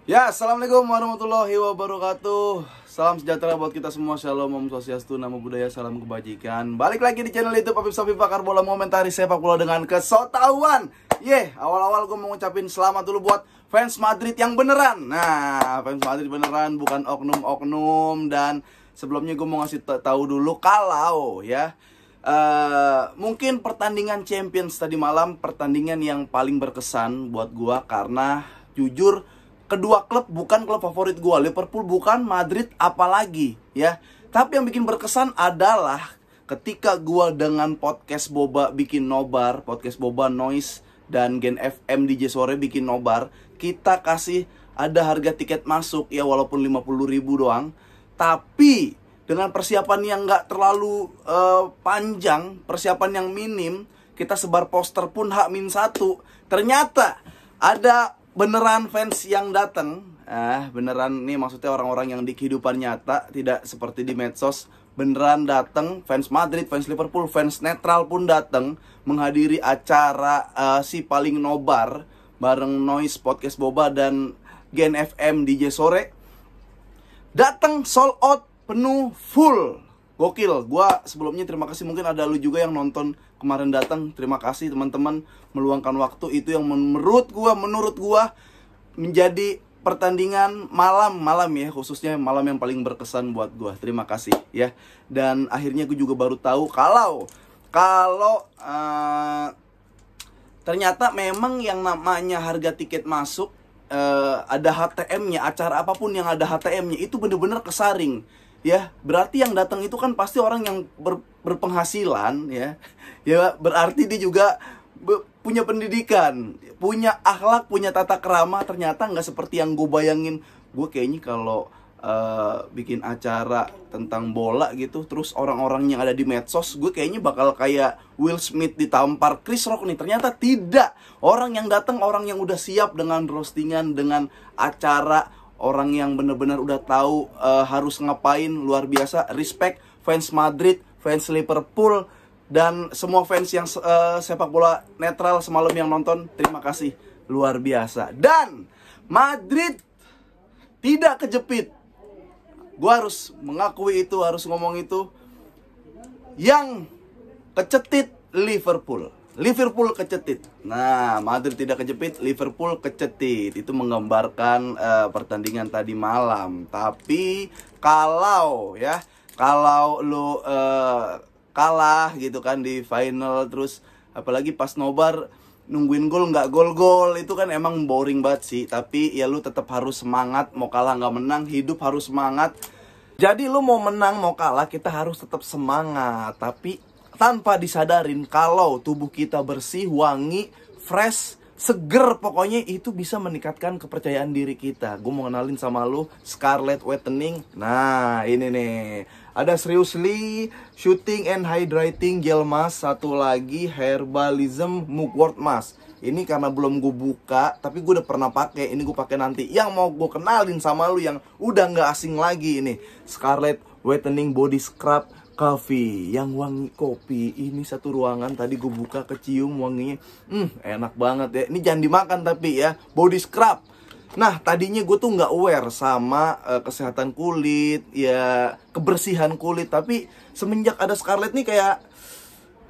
Ya, assalamualaikum warahmatullahi wabarakatuh. Salam sejahtera buat kita semua. Shalom, Om Swastiastu, Namo Buddhaya, salam kebajikan. Balik lagi di channel YouTube Apip Sapi Pakar Bola, Momentari Sepak Bola dengan kesotauan. Awal-awal gue mau ngucapin selamat dulu buat fans Madrid yang beneran. Nah, fans Madrid beneran, bukan oknum-oknum. Dan sebelumnya gue mau ngasih tahu dulu kalau mungkin pertandingan Champions tadi malam pertandingan yang paling berkesan buat gue, karena jujur kedua klub bukan klub favorit gue. Liverpool bukan, Madrid apalagi ya. Tapi yang bikin berkesan adalah ketika gue dengan podcast Boba bikin nobar, podcast Boba Noise dan Gen FM DJ Sore bikin nobar, kita kasih ada harga tiket masuk ya, walaupun 50.000 doang, tapi dengan persiapan yang gak terlalu panjang, persiapan yang minim, kita sebar poster pun H-1. Ternyata ada beneran fans yang datang. Beneran nih, maksudnya orang-orang yang di kehidupan nyata, tidak seperti di medsos. Beneran datang, fans Madrid, fans Liverpool, fans netral pun datang menghadiri acara si paling nobar bareng Noise, Podcast Boba dan Gen FM DJ Sore. Datang sold out, penuh, full. Gokil. Gua sebelumnya terima kasih, mungkin ada lu juga yang nonton kemarin datang. Terima kasih teman-teman meluangkan waktu itu yang menurut gua menjadi pertandingan malam ya, khususnya malam yang paling berkesan buat gua. Terima kasih ya. Dan akhirnya gue juga baru tahu kalau ternyata memang yang namanya harga tiket masuk ada HTM-nya, acara apapun yang ada HTM-nya itu bener-bener kesaring. Ya, berarti yang datang itu kan pasti orang yang berpenghasilan ya. Ya, berarti dia juga punya pendidikan, punya akhlak, punya tata krama. Ternyata nggak seperti yang gue bayangin. Gue kayaknya kalau bikin acara tentang bola gitu, terus orang-orang yang ada di medsos, gue kayaknya bakal kayak Will Smith ditampar Chris Rock nih. Ternyata tidak. Orang yang datang orang yang udah siap dengan roastingan, dengan acara, orang yang benar-benar udah tahu harus ngapain. Luar biasa. Respect fans Madrid, fans Liverpool, dan semua fans yang sepak bola netral semalam yang nonton. Terima kasih, luar biasa. Dan Madrid tidak kejepit. Gue harus mengakui itu, harus ngomong itu. Yang kecetit Liverpool kecetit. Nah, Madrid tidak kejepit, Liverpool kecetit. Itu menggambarkan pertandingan tadi malam. Tapi kalau lu kalah gitu kan di final, terus apalagi pas nobar nungguin gol nggak gol, itu kan emang boring banget sih. Tapi ya lu tetap harus semangat, mau kalah nggak menang, hidup harus semangat. Jadi lu mau menang mau kalah, kita harus tetap semangat. Tapi tanpa disadarin kalau tubuh kita bersih, wangi, fresh, seger, pokoknya itu bisa meningkatkan kepercayaan diri kita. Gue mau kenalin sama lu Scarlett Whitening. Nah, ini nih. Ada Seriously Shooting and Hydrating Gel Mask. Satu lagi Herbalism Mugwort Mask. Ini karena belum gue buka, tapi gue udah pernah pakai. Ini gue pakai nanti. Yang mau gue kenalin sama lu yang udah nggak asing lagi ini, Scarlett Whitening Body Scrub Coffee yang wangi kopi. Ini satu ruangan tadi gue buka, kecium wanginya. Enak banget ya. Ini jangan dimakan tapi ya, body scrub. Nah, tadinya gue tuh nggak aware sama kesehatan kulit, ya kebersihan kulit. Tapi semenjak ada Scarlett nih kayak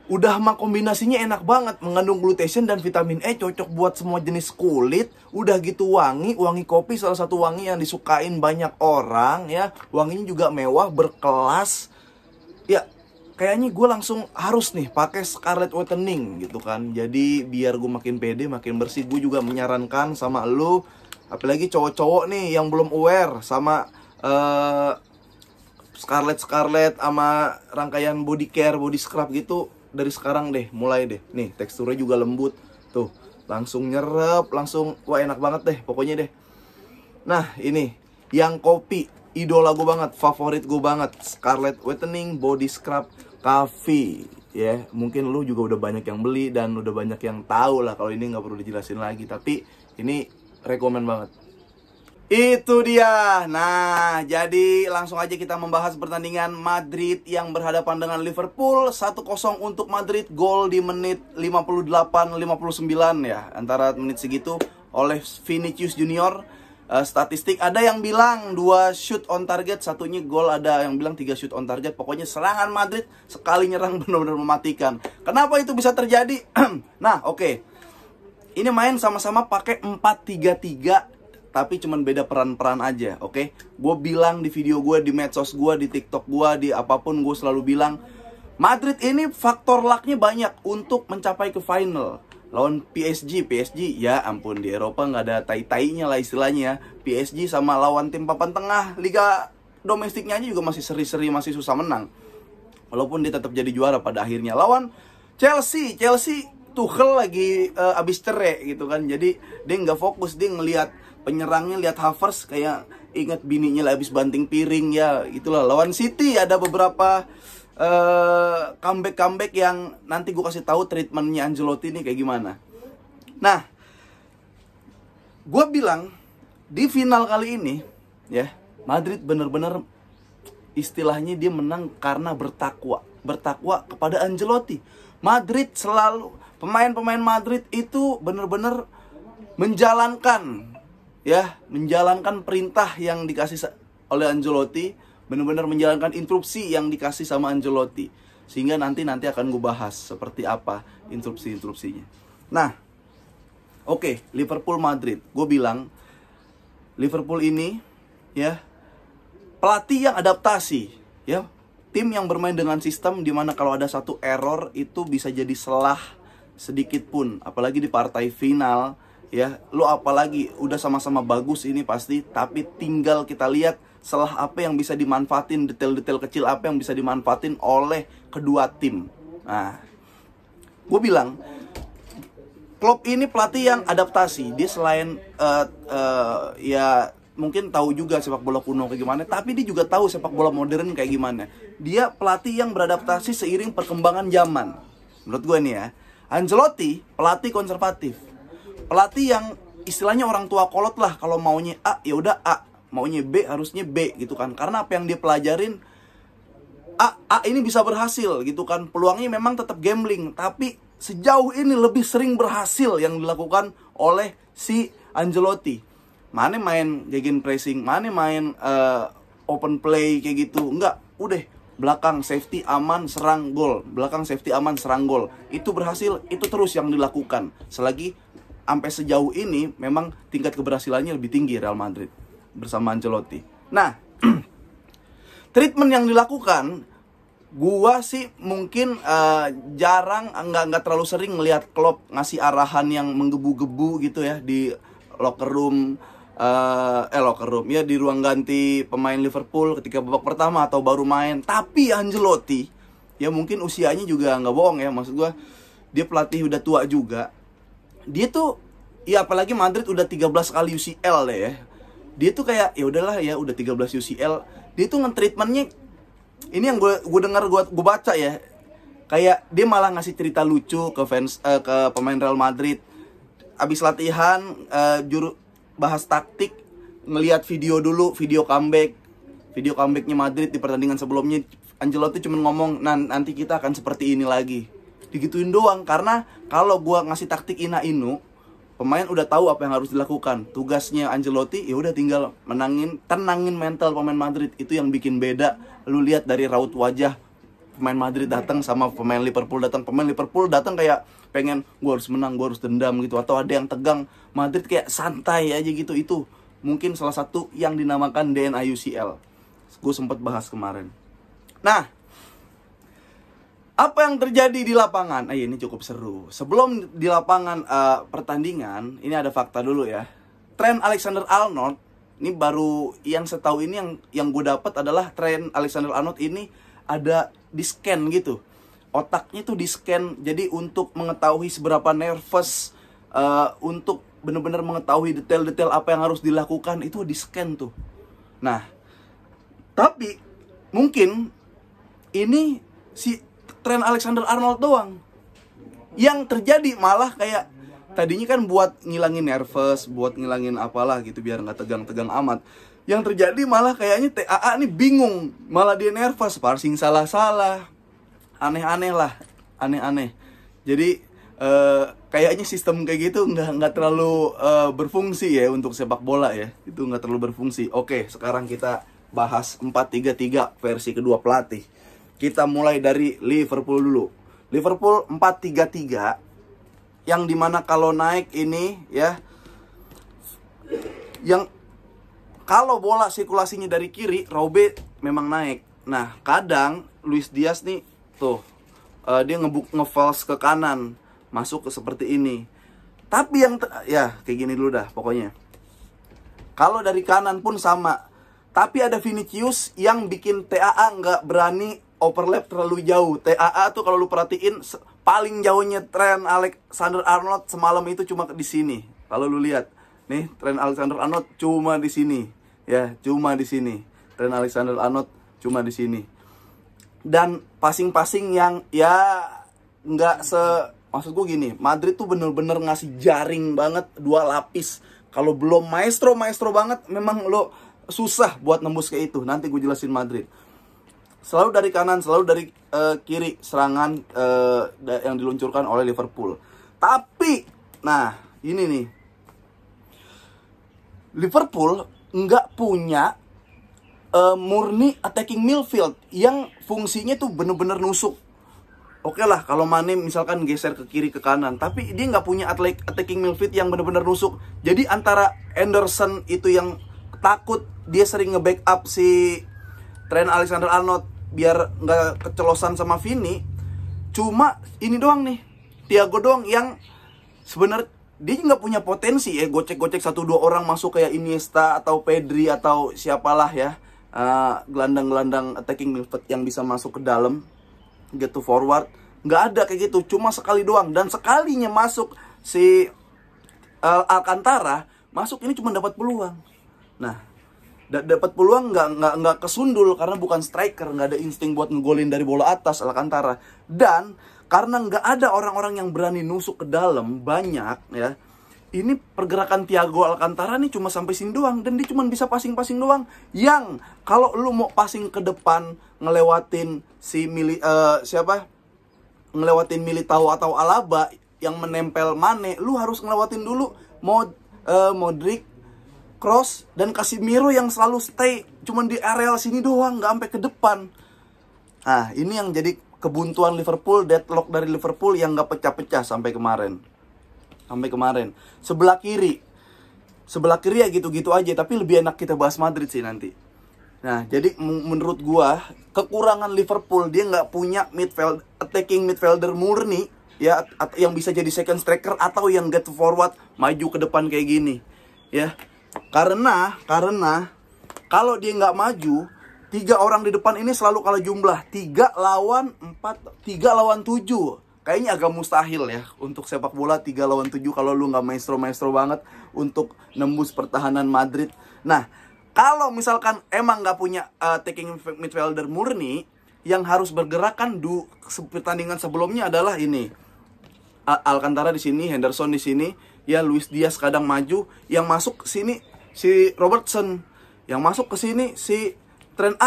udah mah kombinasinya enak banget. Mengandung glutathione dan vitamin E, cocok buat semua jenis kulit. Udah gitu wangi kopi, salah satu wangi yang disukain banyak orang ya. Wanginya juga mewah, berkelas. Ya, kayaknya gue langsung harus nih pakai Scarlett Whitening gitu kan. Jadi biar gue makin pede, makin bersih. Gue juga menyarankan sama lu, apalagi cowok-cowok nih yang belum aware sama Scarlett sama rangkaian body care, body scrub gitu, dari sekarang deh, mulai deh. Nih, teksturnya juga lembut. Tuh, langsung nyerep, langsung, wah enak banget deh, pokoknya deh. Nah, ini yang kopi, idola gue banget, favorit gue banget, Scarlett Whitening Body Scrub Coffee. Ya, mungkin lu juga udah banyak yang beli dan udah banyak yang tahu lah. Kalau ini nggak perlu dijelasin lagi, tapi ini rekomen banget. Itu dia. Nah, jadi langsung aja kita membahas pertandingan Madrid yang berhadapan dengan Liverpool. 1-0 untuk Madrid, gol di menit 58-59 ya. Antara menit segitu oleh Vinicius Junior. statistik. Ada yang bilang 2 shoot on target, satunya gol, ada yang bilang 3 shoot on target. Pokoknya serangan Madrid sekali nyerang benar-benar mematikan. Kenapa itu bisa terjadi? Nah, oke. Ini main sama-sama pakai 4-3-3, tapi cuman beda peran-peran aja, oke? Gue bilang di video gue, di medsos gue, di TikTok gue, di apapun gue selalu bilang, Madrid ini faktor lucknya banyak untuk mencapai ke final. Lawan PSG ya ampun, di Eropa nggak ada tai-tainya lah istilahnya. PSG sama lawan tim papan tengah Liga domestiknya aja juga masih seri-seri, masih susah menang. Walaupun dia tetap jadi juara pada akhirnya. Lawan Chelsea Tuchel lagi abis cerai gitu kan. Jadi dia nggak fokus, dia ngelihat penyerangnya, lihat Havertz kayak inget bininya lah abis banting piring ya. Itulah. Lawan City ada beberapa comeback yang nanti gue kasih tahu treatmentnya Ancelotti ini kayak gimana. Nah, gue bilang di final kali ini ya, Madrid bener-bener istilahnya dia menang karena bertakwa kepada Ancelotti. Madrid selalu, pemain-pemain Madrid itu bener-bener menjalankan perintah yang dikasih oleh Ancelotti, benar-benar menjalankan instruksi yang dikasih sama Ancelotti. Sehingga nanti akan gue bahas seperti apa instruksinya. Nah, oke, Liverpool Madrid. Gue bilang Liverpool ini ya pelatih yang adaptasi, ya. Tim yang bermain dengan sistem dimana kalau ada satu error itu bisa jadi celah sedikit pun, apalagi di partai final. Ya, lo apalagi udah sama-sama bagus ini pasti, tapi tinggal kita lihat salah apa yang bisa dimanfaatin, detail-detail kecil apa yang bisa dimanfaatin oleh kedua tim. Nah, gue bilang Klopp ini pelatih yang adaptasi. Dia selain ya mungkin tahu juga sepak bola kuno kayak gimana, tapi dia juga tahu sepak bola modern kayak gimana. Dia pelatih yang beradaptasi seiring perkembangan zaman. Menurut gue nih ya, Ancelotti pelatih konservatif. Pelatih yang istilahnya orang tua kolot lah, kalau maunya A ya udah A, maunya B harusnya B gitu kan. Karena apa yang dia pelajarin, A ini bisa berhasil gitu kan. Peluangnya memang tetap gambling, tapi sejauh ini lebih sering berhasil yang dilakukan oleh si Ancelotti. Mana main gegen pressing, mana main open play kayak gitu. Enggak, udah belakang safety aman serang gol, belakang safety aman serang gol. Itu berhasil, itu terus yang dilakukan. Selagi sampai sejauh ini memang tingkat keberhasilannya lebih tinggi Real Madrid bersama Ancelotti. Nah, treatment yang dilakukan, gua sih mungkin jarang, nggak terlalu sering ngelihat Klopp ngasih arahan yang menggebu-gebu gitu ya di locker room ya, di ruang ganti pemain Liverpool ketika babak pertama atau baru main. Tapi Ancelotti ya mungkin usianya juga nggak bohong ya, maksud gua dia pelatih udah tua juga. Dia tuh ya apalagi Madrid udah 13 kali UCL deh ya. Dia tuh kayak ya udahlah ya, udah 13 UCL. Dia tuh nge-treatmentnya, ini yang gue dengar, gue baca ya, kayak dia malah ngasih cerita lucu ke fans, ke pemain Real Madrid. Abis latihan bahas taktik, ngelihat video dulu, video comebacknya Madrid di pertandingan sebelumnya. Ancelotti cuma ngomong, nanti kita akan seperti ini lagi. Digituin doang, karena kalau gue ngasih taktik ina-inu, pemain udah tahu apa yang harus dilakukan. Tugasnya Ancelotti ya udah tinggal tenangin mental pemain Madrid. Itu yang bikin beda. Lu lihat dari raut wajah pemain Madrid datang sama pemain Liverpool datang. Pemain Liverpool datang kayak pengen gua harus menang, gua harus dendam gitu, atau ada yang tegang. Madrid kayak santai aja gitu. Itu mungkin salah satu yang dinamakan DNA UCL. Gue sempat bahas kemarin. Nah, apa yang terjadi di lapangan? Ini cukup seru. Sebelum di lapangan pertandingan, ini ada fakta dulu ya. Trent Alexander-Arnold ini baru, yang setahu ini yang gue dapat adalah Trent Alexander-Arnold ini ada di scan gitu. Otaknya tuh di scan. Jadi untuk mengetahui seberapa nervous, untuk benar-benar mengetahui detail-detail apa yang harus dilakukan, itu di scan tuh. Nah, tapi mungkin ini si Trent Alexander-Arnold doang. Yang terjadi malah kayak tadinya kan buat ngilangin nervous, buat ngilangin apalah gitu biar nggak tegang-tegang amat. Yang terjadi malah kayaknya TAA nih bingung, malah dia nervous, passing salah-salah, aneh-aneh lah, aneh-aneh. Jadi kayaknya sistem kayak gitu nggak terlalu berfungsi ya untuk sepak bola ya. Itu nggak terlalu berfungsi. Oke, sekarang kita bahas 4-3-3 versi kedua pelatih. Kita mulai dari Liverpool dulu. Liverpool 4-3-3 yang dimana kalau naik ini ya, yang kalau bola sirkulasinya dari kiri, Robe memang naik. Nah, kadang Luis Diaz nih tuh dia ngefals ke kanan, masuk ke seperti ini. Tapi yang ya kayak gini dulu dah pokoknya. Kalau dari kanan pun sama. Tapi ada Vinicius yang bikin TAA nggak berani overlap terlalu jauh. TAA tuh kalau lu perhatiin paling jauhnya Trent Alexander-Arnold semalam itu cuma di sini. Kalau lu lihat, nih Trent Alexander-Arnold cuma di sini, ya, cuma di sini. Trent Alexander-Arnold cuma di sini. Dan passing-passing yang ya nggak maksud gue gini, Madrid tuh bener-bener ngasih jaring banget, 2 lapis. Kalau belum maestro banget, memang lo susah buat nembus kayak itu. Nanti gue jelasin Madrid. Selalu dari kanan, selalu dari kiri serangan yang diluncurkan oleh Liverpool. Tapi, nah ini nih, Liverpool nggak punya murni attacking midfield yang fungsinya tuh bener-bener nusuk. Oke lah, kalau Mane misalkan geser ke kiri ke kanan, tapi dia nggak punya attacking midfield yang bener-bener nusuk. Jadi antara Henderson itu yang takut, dia sering nge-backup si Trent Alexander-Arnold biar nggak kecelosan sama Vini. Cuma ini doang nih, Thiago doang yang sebenarnya dia nggak punya potensi ya, gocek-gocek 1-2 orang masuk kayak Iniesta atau Pedri atau siapalah ya, gelandang-gelandang attacking midfield yang bisa masuk ke dalam, get to forward. Nggak ada kayak gitu, cuma sekali doang. Dan sekalinya masuk si Alcantara, masuk ini cuma dapat peluang. Nah, dapat peluang nggak kesundul karena bukan striker, nggak ada insting buat ngegolin dari bola atas Alcantara. Dan karena nggak ada orang-orang yang berani nusuk ke dalam banyak ya, ini pergerakan Thiago Alcantara nih cuma sampai sini doang, dan dia cuma bisa passing-passing doang. Yang kalau lu mau passing ke depan ngelewatin si ngelewatin Militao atau Alaba yang menempel Mane, lu harus ngelewatin dulu Modric, Kroos, dan Casemiro yang selalu stay cuman di areal sini doang, nggak sampai ke depan. Nah, ini yang jadi kebuntuan Liverpool, deadlock dari Liverpool yang nggak pecah-pecah sampai kemarin. Sebelah kiri ya gitu-gitu aja, tapi lebih enak kita bahas Madrid sih nanti. Nah, jadi menurut gua kekurangan Liverpool, dia nggak punya attacking midfielder murni ya, yang bisa jadi second striker atau yang get forward maju ke depan kayak gini ya. Karena kalau dia nggak maju, 3 orang di depan ini selalu kalah jumlah, 3 lawan 7. Kayaknya agak mustahil ya untuk sepak bola 3 lawan 7 kalau lu nggak maestro banget untuk nembus pertahanan Madrid. Nah, kalau misalkan emang nggak punya attacking midfielder murni, yang harus bergerakan pertandingan sebelumnya adalah ini. Alcantara di sini, Henderson di sini, ya Luis Diaz kadang maju, yang masuk ke sini si Robertson, yang masuk ke sini si Trent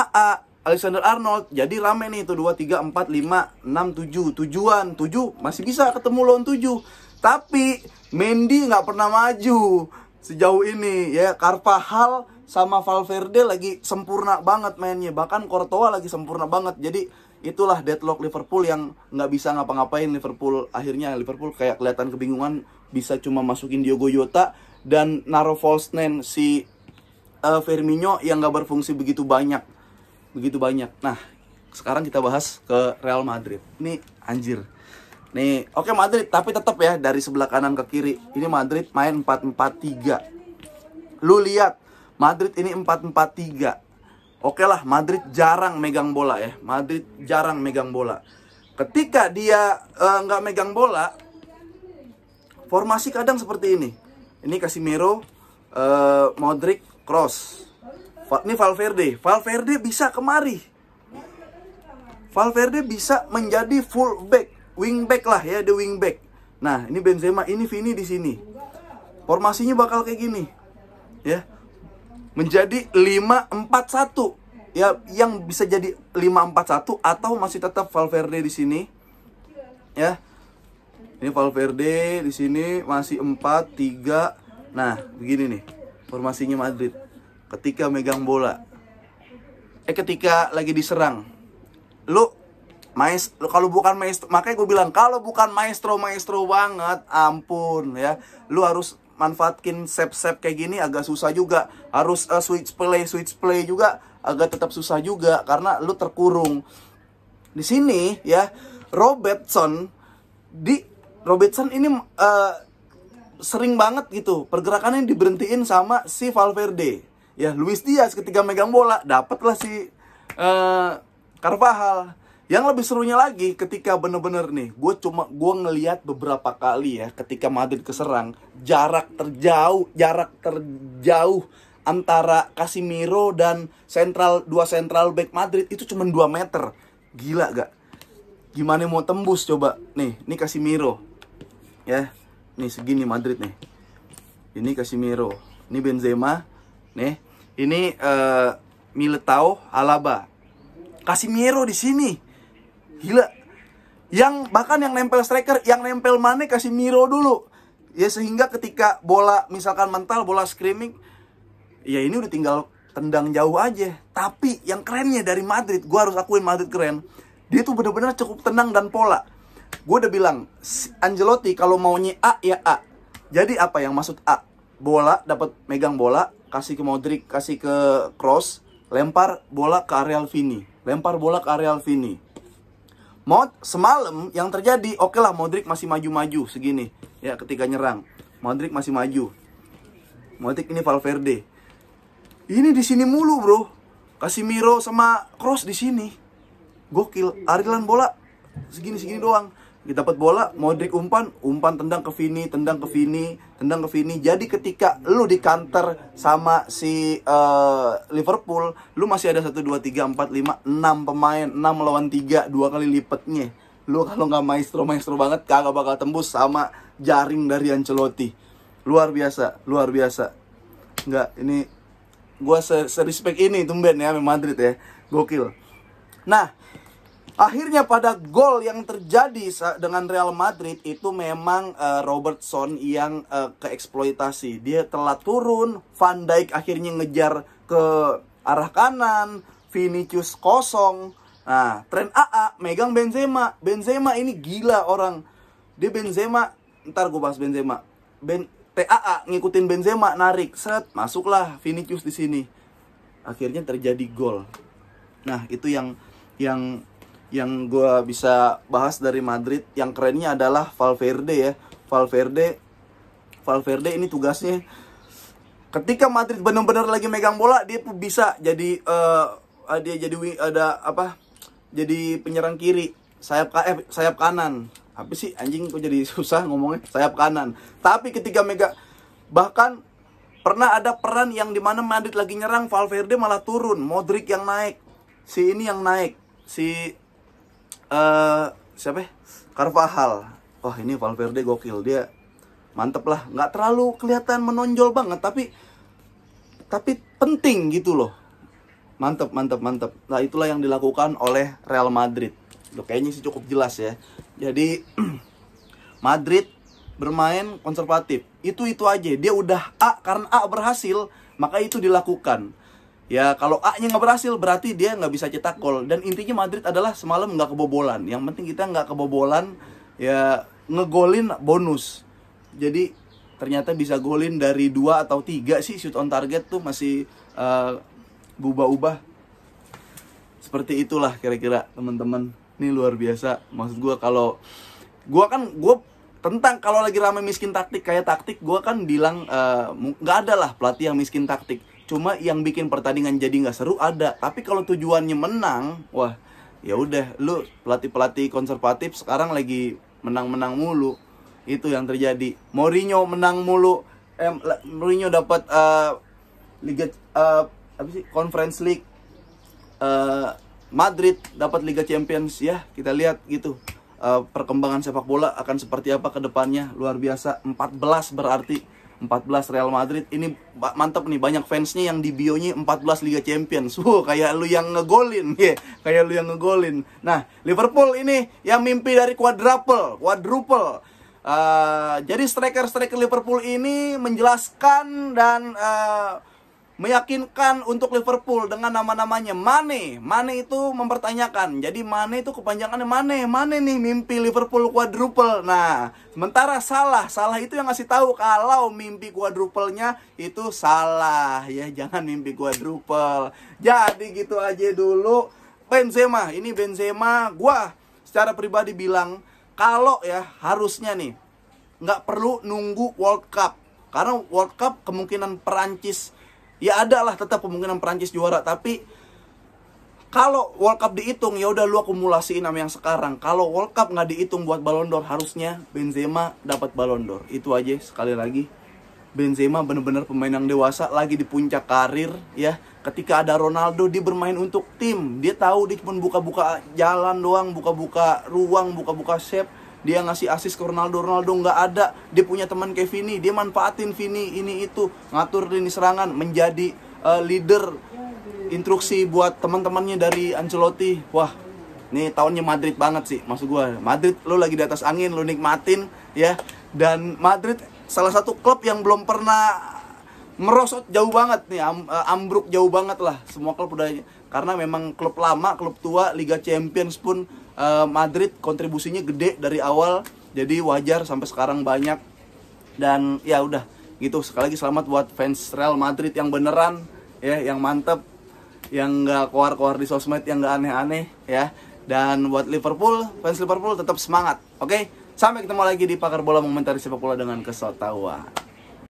Alexander-Arnold. Jadi rame nih itu 2, 3, 4, 5, 6, 7. 7 masih bisa ketemu lawan 7. Tapi Mendy nggak pernah maju sejauh ini ya. Carvajal sama Valverde lagi sempurna banget mainnya, bahkan Courtois lagi sempurna banget. Jadi itulah deadlock Liverpool yang nggak bisa ngapa-ngapain. Akhirnya Liverpool kayak kelihatan kebingungan, bisa cuma masukin Diogo Jota dan naruh false 9 si Firmino yang nggak berfungsi begitu banyak. Nah, sekarang kita bahas ke Real Madrid. Ini anjir. Nih, oke Madrid, tapi tetap ya dari sebelah kanan ke kiri. Ini Madrid main 4-4-3. Lu lihat, Madrid ini 4-4-3. Oke lah, Madrid jarang megang bola ya. Ketika dia nggak megang bola, formasi kadang seperti ini. Ini Casemiro, Modric, Kroos. Ini Valverde bisa kemari. Valverde bisa menjadi full back, wing back lah ya, the wing back. Nah, ini Benzema, ini Vini di sini. Formasinya bakal kayak gini. Ya. Menjadi 5-4-1. Ya, yang bisa jadi 5-4-1 atau masih tetap Valverde di sini. Ya. Ini Valverde di sini masih 4-3. Nah, begini nih formasinya Madrid. Ketika megang bola, ketika lagi diserang, lu kalau bukan maestro, makanya gue bilang kalau bukan maestro banget, ampun ya, lu harus manfaatin sep kayak gini agak susah juga. Harus switch play juga agak tetap susah juga karena lu terkurung. Di sini ya, Robertson ini sering banget gitu pergerakannya diberhentiin sama si Valverde. Ya, Luis Diaz ketika megang bola dapatlah si Carvajal. Yang lebih serunya lagi ketika bener-bener nih, gue ngelihat beberapa kali ya ketika Madrid keserang, jarak terjauh antara Casemiro dan dua central back Madrid itu cuma 2 meter. Gila gak? Gimana mau tembus coba? Nih, ini Casemiro. Ya. Nih segini Madrid nih. Ini Casemiro, ini Benzema, nih. Ini Militao, Alaba. Casemiro di sini. Gila. Bahkan yang nempel striker, yang nempel Mane Casemiro dulu. Ya sehingga ketika bola misalkan mental, bola screaming, ya ini udah tinggal tendang jauh aja. Tapi yang kerennya dari Madrid, gue harus akuin Madrid keren. Dia tuh bener-bener cukup tenang dan pola. Gue udah bilang, Ancelotti kalau maunya A ya A. Jadi apa yang maksud A? Bola, dapat megang bola, kasih ke Modric, kasih ke Kroos, lempar bola ke area Vini. Semalam yang terjadi, oke lah Modric masih maju-maju segini. Ya ketika nyerang, Modric masih maju. Modric ini Valverde. Ini di sini mulu bro. Casemiro sama Kroos di sini. Gokil, arilan bola segini doang. Kita dapat bola, Modric umpan tendang ke Vini. Jadi ketika lu di counter sama si Liverpool, lu masih ada 1 2 3 4 5 6 pemain, 6 lawan 3, 2 kali lipatnya. Lu kalau nggak maestro banget kagak bakal tembus sama jaring dari Ancelotti. Luar biasa. Nggak, ini gua se-respect ini tumben ya Madrid ya. Gokil. Nah, akhirnya pada gol yang terjadi dengan Real Madrid itu memang Robertson yang keeksploitasi. Dia telat turun, Van Dijk akhirnya ngejar ke arah kanan, Vinicius kosong. Nah, tren AA megang Benzema. Benzema ini gila orang. Dia Benzema, ntar gue bahas Benzema. TAA ngikutin Benzema, narik, masuklah Vinicius di sini. Akhirnya terjadi gol. Nah, itu yang gue bisa bahas dari Madrid. Yang kerennya adalah Valverde ya. Valverde ini tugasnya ketika Madrid benar-benar lagi megang bola, dia tuh bisa jadi jadi penyerang kiri, sayap kanan. Apa sih anjing, kok jadi susah ngomongnya, sayap kanan. Tapi ketika bahkan pernah ada peran yang dimana Madrid lagi nyerang, Valverde malah turun, Modric yang naik, si siapa? Carvajal. Wah, ini Valverde gokil, dia mantep lah, nggak terlalu kelihatan menonjol banget, tapi penting gitu loh. Mantep. Nah, itulah yang dilakukan oleh Real Madrid. Loh, kayaknya sih cukup jelas ya. Jadi Madrid bermain konservatif. Itu aja. Dia udah A, karena A berhasil, maka itu dilakukan. Ya, kalau A-nya nggak berhasil, berarti dia nggak bisa cetak gol. Dan intinya Madrid adalah semalam nggak kebobolan. Yang penting kita nggak kebobolan, ya ngegolin bonus. Jadi ternyata bisa golin dari 2 atau 3 sih, shoot on target tuh masih berubah-ubah. Seperti itulah kira-kira teman-teman. Ini luar biasa. Maksud gue, kalau gue tentang kalau lagi rame miskin taktik kayak taktik, gue kan bilang nggak ada lah pelatih yang miskin taktik. Cuma yang bikin pertandingan jadi nggak seru ada. Tapi kalau tujuannya menang, wah ya udah, lu pelatih konservatif sekarang lagi menang mulu. Itu yang terjadi. Mourinho menang mulu. Mourinho dapat Liga Conference League. Madrid dapat Liga Champions ya. Kita lihat gitu. Perkembangan sepak bola akan seperti apa ke depannya. Luar biasa. 14 berarti 14 Real Madrid. Ini mantap nih, banyak fansnya yang di bio-nya 14 Liga Champions. Kayak lu yang ngegolin. Kayak lu yang ngegolin. Nah, Liverpool ini yang mimpi dari quadruple. Jadi striker Liverpool ini menjelaskan dan meyakinkan untuk Liverpool dengan nama-namanya. Mane itu mempertanyakan. Jadi Mane itu kepanjangannya Mane nih mimpi Liverpool quadruple. Nah, sementara Salah itu yang ngasih tahu kalau mimpi quadruple-nya itu salah ya, jangan mimpi quadruple. Jadi gitu aja dulu. Benzema, gua secara pribadi bilang kalau ya harusnya nih nggak perlu nunggu World Cup, karena World Cup kemungkinan Perancis ya ada lah, tetap kemungkinan Perancis juara. Tapi kalau World Cup dihitung, ya udah lu akumulasiin sama yang sekarang. Kalau World Cup nggak dihitung buat Ballon d'Or, harusnya Benzema dapat Ballon d'Or. Itu aja. Sekali lagi, Benzema bener-bener pemain yang dewasa, lagi di puncak karir ya. Ketika ada Ronaldo, dia bermain untuk tim. Dia tahu dia cuma buka-buka jalan doang, buka-buka ruang, buka-buka shape. Dia ngasih assist ke Ronaldo nggak ada. Dia punya teman kayak Vini, dia manfaatin Vini ini itu, ngatur lini serangan, menjadi leader instruksi buat teman-temannya dari Ancelotti. Wah, ini tahunnya Madrid banget sih, maksud gue. Madrid, lo lagi di atas angin, lo nikmatin ya. Dan Madrid salah satu klub yang belum pernah merosot jauh banget nih, ambruk jauh banget lah. Semua klub udah, karena memang klub lama, klub tua, Liga Champions pun Madrid kontribusinya gede dari awal, jadi wajar sampai sekarang banyak. Dan ya udah gitu, sekali lagi selamat buat fans Real Madrid yang beneran ya, yang mantep, yang nggak keluar di sosmed, yang nggak aneh-aneh ya. Dan buat Liverpool, fans Liverpool tetap semangat. Oke, sampai ketemu lagi di Pakar Bola Mengomentari Sepak Bola dengan Kesotawan.